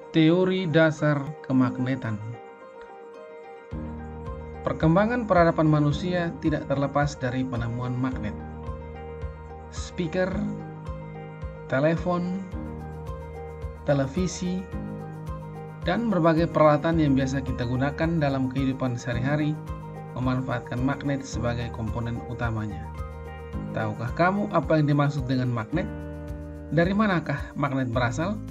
Teori dasar kemagnetan. Perkembangan peradaban manusia tidak terlepas dari penemuan magnet. Speaker, telepon, televisi, dan berbagai peralatan yang biasa kita gunakan dalam kehidupan sehari-hari memanfaatkan magnet sebagai komponen utamanya. Tahukah kamu apa yang dimaksud dengan magnet? Dari manakah magnet berasal?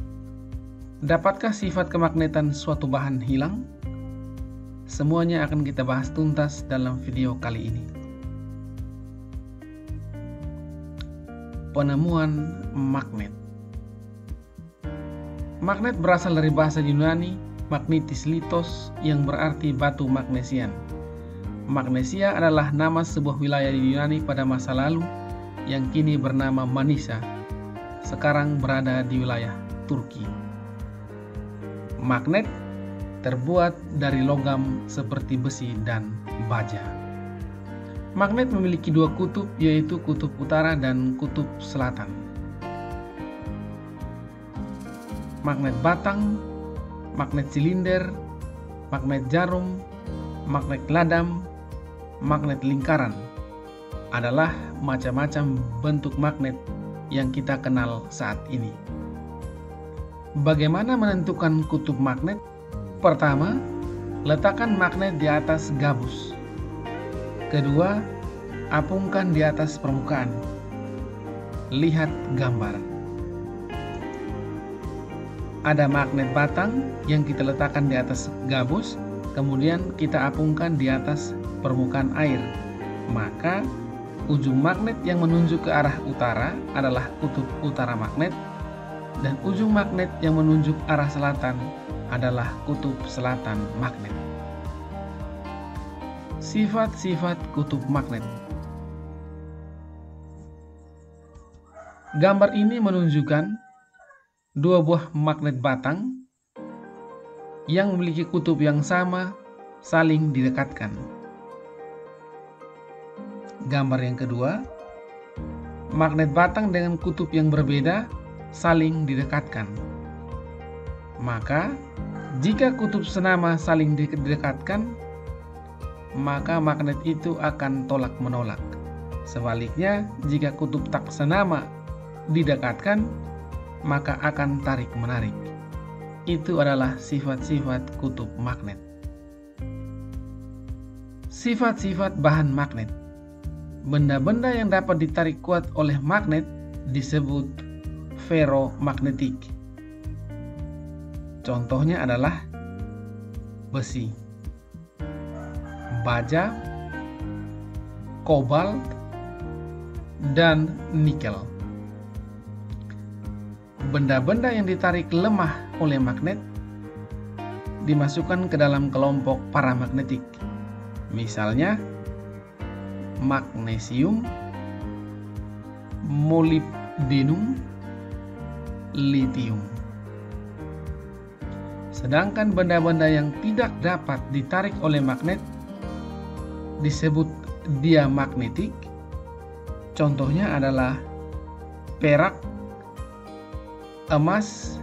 Dapatkah sifat kemagnetan suatu bahan hilang? Semuanya akan kita bahas tuntas dalam video kali ini. Penemuan magnet. Magnet berasal dari bahasa Yunani magnetis litos yang berarti batu magnesian. Magnesia adalah nama sebuah wilayah di Yunani pada masa lalu yang kini bernama Manisa, sekarang berada di wilayah Turki. Magnet terbuat dari logam seperti besi dan baja. Magnet memiliki dua kutub, yaitu kutub utara dan kutub selatan. Magnet batang, magnet silinder, magnet jarum, magnet ladam, magnet lingkaran adalah macam-macam bentuk magnet yang kita kenal saat ini. Bagaimana menentukan kutub magnet? Pertama, letakkan magnet di atas gabus. Kedua, apungkan di atas permukaan. Lihat gambar. Ada magnet batang yang kita letakkan di atas gabus, kemudian kita apungkan di atas permukaan air. Maka, ujung magnet yang menunjuk ke arah utara adalah kutub utara magnet, dan ujung magnet yang menunjuk arah selatan adalah kutub selatan magnet. Sifat-sifat kutub magnet. Gambar ini menunjukkan dua buah magnet batang yang memiliki kutub yang sama saling didekatkan. Gambar yang kedua, magnet batang dengan kutub yang berbeda saling didekatkan. Maka, jika kutub senama saling didekatkan, maka magnet itu akan tolak-menolak. Sebaliknya, jika kutub tak senama didekatkan, maka akan tarik-menarik. Itu adalah sifat-sifat kutub magnet. Sifat-sifat bahan magnet. Benda-benda yang dapat ditarik kuat oleh magnet disebut ferromagnetik. Contohnya adalah besi, baja, kobalt, dan nikel. Benda-benda yang ditarik lemah oleh magnet dimasukkan ke dalam kelompok paramagnetik. Misalnya, magnesium, molibdenum, litium. Sedangkan benda-benda yang tidak dapat ditarik oleh magnet disebut diamagnetik. Contohnya adalah perak, emas,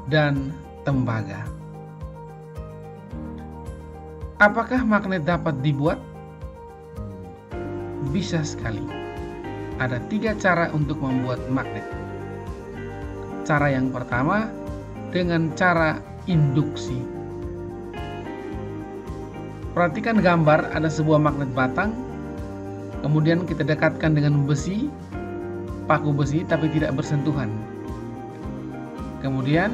dan tembaga. Apakah magnet dapat dibuat? Bisa sekali. Ada 3 cara untuk membuat magnet. Cara yang pertama dengan cara induksi. Perhatikan gambar, ada sebuah magnet batang, kemudian kita dekatkan dengan besi, paku besi tapi tidak bersentuhan. Kemudian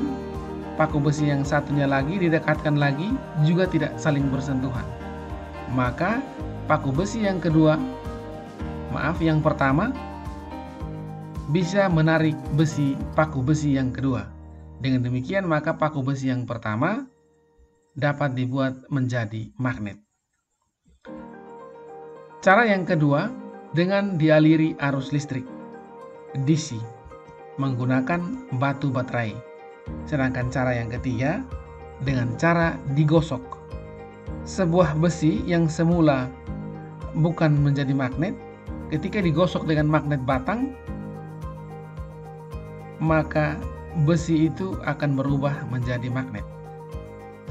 paku besi yang satunya lagi didekatkan lagi, juga tidak saling bersentuhan. Maka paku besi yang pertama bisa menarik paku besi yang kedua. Dengan demikian maka paku besi yang pertama dapat dibuat menjadi magnet. Cara yang kedua dengan dialiri arus listrik DC menggunakan batu baterai. Sedangkan cara yang ketiga dengan cara digosok. Sebuah besi yang semula bukan menjadi magnet, ketika digosok dengan magnet batang, maka besi itu akan berubah menjadi magnet.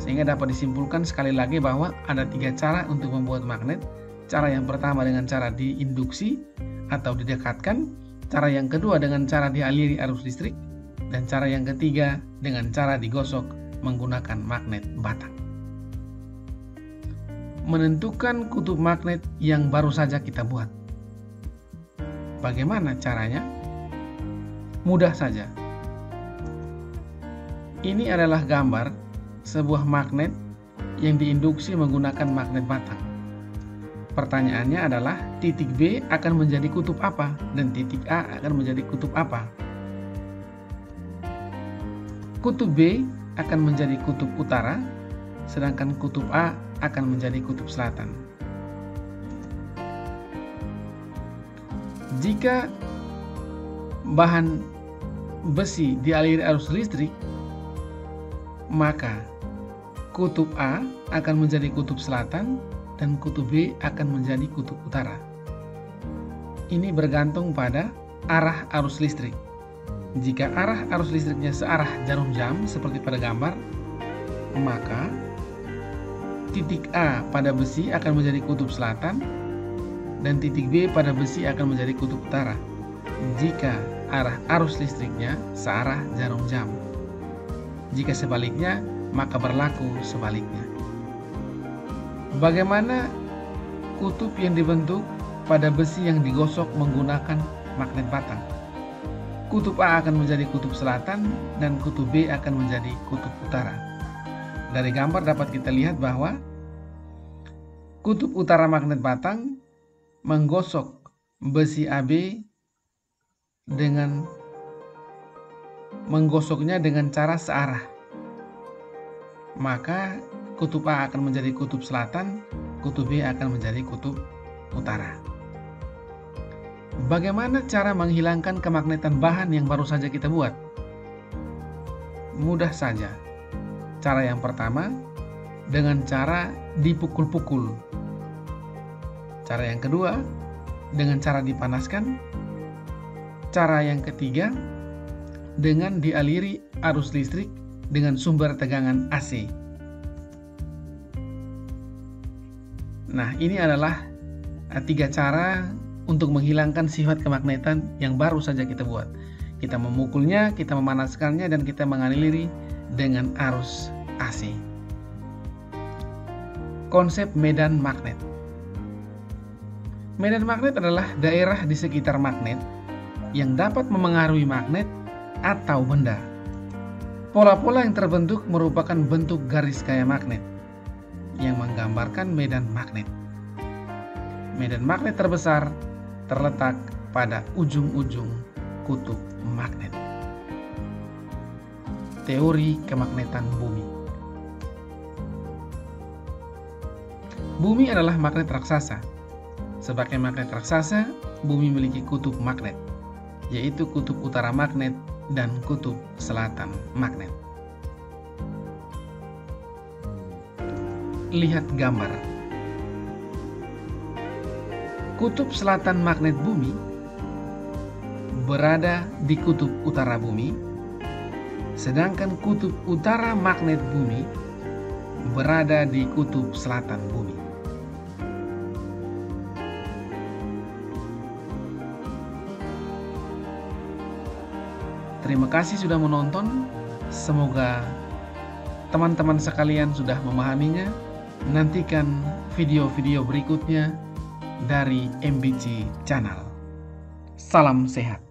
Sehingga dapat disimpulkan sekali lagi bahwa ada 3 cara untuk membuat magnet. Cara yang pertama dengan cara diinduksi atau didekatkan, cara yang kedua dengan cara dialiri arus listrik, dan cara yang ketiga dengan cara digosok menggunakan magnet batang. Menentukan kutub magnet yang baru saja kita buat. Bagaimana caranya? Mudah saja. Ini adalah gambar sebuah magnet yang diinduksi menggunakan magnet batang. Pertanyaannya adalah titik B akan menjadi kutub apa dan titik A akan menjadi kutub apa? Kutub B akan menjadi kutub utara, sedangkan kutub A akan menjadi kutub selatan. Jika bahan besi dialiri arus listrik, maka kutub A akan menjadi kutub selatan dan kutub B akan menjadi kutub utara. Ini bergantung pada arah arus listrik. Jika arah arus listriknya searah jarum jam seperti pada gambar, maka titik A pada besi akan menjadi kutub selatan dan titik B pada besi akan menjadi kutub utara jika arah arus listriknya searah jarum jam. Jika sebaliknya, maka berlaku sebaliknya. Bagaimana kutub yang dibentuk pada besi yang digosok menggunakan magnet batang? Kutub A akan menjadi kutub selatan dan kutub B akan menjadi kutub utara. Dari gambar dapat kita lihat bahwa kutub utara magnet batang menggosok besi AB dengan menggosoknya dengan cara searah. Maka kutub A akan menjadi kutub selatan, kutub B akan menjadi kutub utara. Bagaimana cara menghilangkan kemagnetan bahan yang baru saja kita buat? Mudah saja. Cara yang pertama dengan cara dipukul-pukul. Cara yang kedua dengan cara dipanaskan. Cara yang ketiga dengan dialiri arus listrik dengan sumber tegangan AC. Nah, ini adalah 3 cara untuk menghilangkan sifat kemagnetan yang baru saja kita buat. Kita memukulnya, kita memanaskannya, dan kita mengaliri dengan arus AC. Konsep medan magnet. Medan magnet adalah daerah di sekitar magnet yang dapat memengaruhi magnet atau benda. Pola-pola yang terbentuk merupakan bentuk garis gaya magnet yang menggambarkan medan magnet. Medan magnet terbesar terletak pada ujung-ujung kutub magnet. Teori kemagnetan bumi. Bumi adalah magnet raksasa. Sebagai magnet raksasa, bumi memiliki kutub magnet, yaitu kutub utara magnet dan kutub selatan magnet. Lihat gambar. Kutub selatan magnet bumi berada di kutub utara bumi, sedangkan kutub utara magnet bumi berada di kutub selatan bumi. Terima kasih sudah menonton. Semoga teman-teman sekalian sudah memahaminya. Nantikan video-video berikutnya dari MBC Channel. Salam sehat.